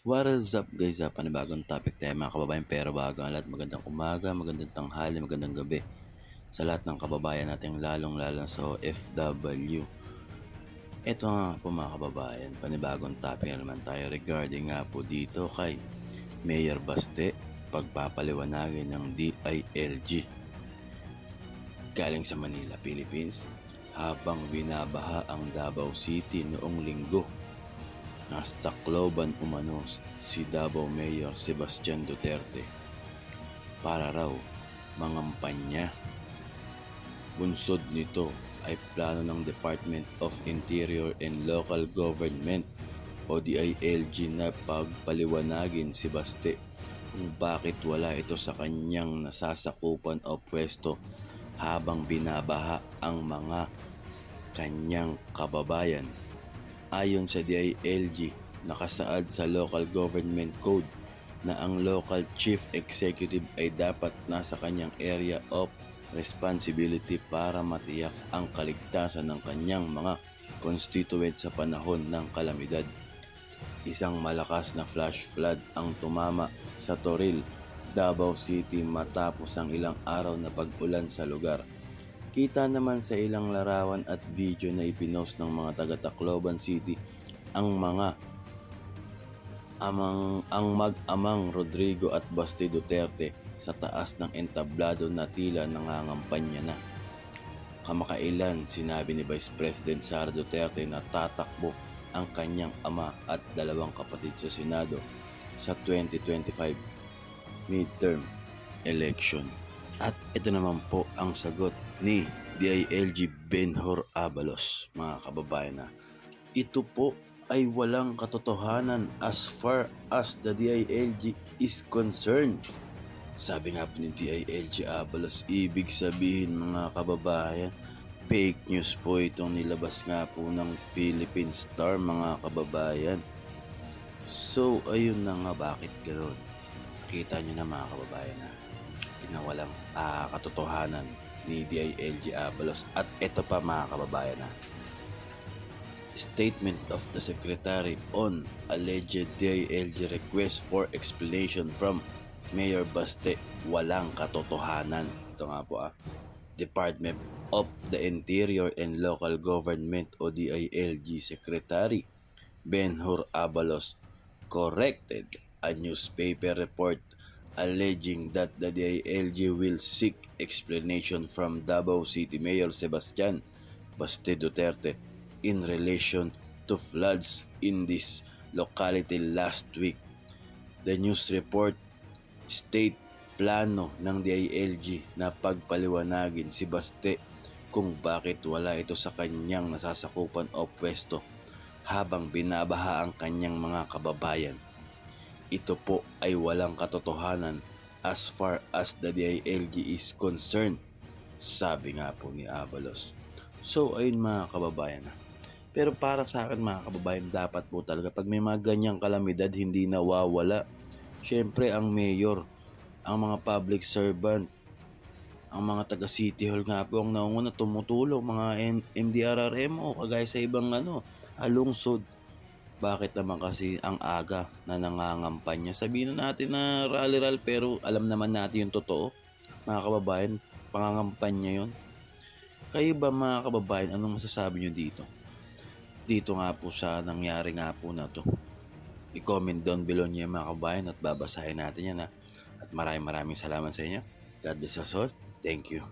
What is up guys, panibagong topic tayo mga kababayan, pero bago ang lahat, magandang umaga, magandang tanghali, magandang gabi sa lahat ng kababayan natin, lalong-lalo sa OFW. Ito nga po mga kababayan, panibagong topic na naman tayo regarding nga po dito kay Mayor Baste, pagpapaliwanagin ng DILG galing sa Manila, Philippines, habang binabaha ang Davao City noong linggo. Nasa Tacloban umano si Davao Mayor Sebastian Duterte para raw mangampanya. Bunsod nito ay plano ng Department of Interior and Local Government o DILG na pagpaliwanagin si Baste kung bakit wala ito sa kanyang nasasakupan o pwesto habang binabaha ang mga kanyang kababayan. Ayon sa DILG, nakasaad sa Local Government Code na ang Local Chief Executive ay dapat nasa kanyang area of responsibility para matiyak ang kaligtasan ng kanyang mga constituent sa panahon ng kalamidad. Isang malakas na flash flood ang tumama sa Toril, Davao City matapos ang ilang araw na pag-ulan sa lugar. Kita naman sa ilang larawan at video na ipinost ng mga taga Tacloban City ang mag-amang Rodrigo at Baste Duterte sa taas ng entablado na tila nangangampanya na. Kamakailan sinabi ni Vice President Sara Duterte na tatakbo ang kanyang ama at dalawang kapatid sa Senado sa 2025 midterm election. At ito naman po ang sagot ni DILG Benhur Abalos, mga kababayan, na ito po ay walang katotohanan as far as the DILG is concerned. Sabi nga po ni DILG Abalos, ibig sabihin mga kababayan, fake news po itong nilabas nga po ng Philippine Star, mga kababayan. So ayun na nga, bakit ganoon? Kita nyo na mga kababayan na walang katotohanan ni DILG Abalos. At ito pa mga kababayan statement of the Secretary on alleged DILG request for explanation from Mayor Baste, walang katotohanan. Ito nga po Department of the Interior and Local Government o DILG Secretary Benhur Abalos corrected a newspaper report alleging that the DILG will seek explanation from Davao City Mayor Sebastian Baste Duterte in relation to floods in this locality last week. The news report state plano ng DILG na pagpaliwanagin si Baste kung bakit wala ito sa kanyang nasasakupan o pwesto habang binabaha ang kanyang mga kababayan. Ito po ay walang katotohanan as far as the DILG is concerned, sabi nga po ni Abalos. So ayun mga kababayan pero para sa akin mga kababayan, dapat po talaga pag may mga ganyang kalamidad hindi nawawala. Syempre ang mayor, ang mga public servant, ang mga taga City Hall nga po ang naunguna tumutulong, mga MDRRMO kagaya sa ibang lungsod. Bakit naman kasi ang aga na nangangampanya? Sabihin na natin na rally-rally pero alam naman natin yung totoo. Mga kababayan, pangangampanya yun. Kayo ba mga kababayan, anong masasabi nyo dito? Dito nga po sa nangyari nga po na to. I-comment down below nyo mga kababayan at babasahin natin yan At maraming salamat sa inyo. God bless us all. Thank you.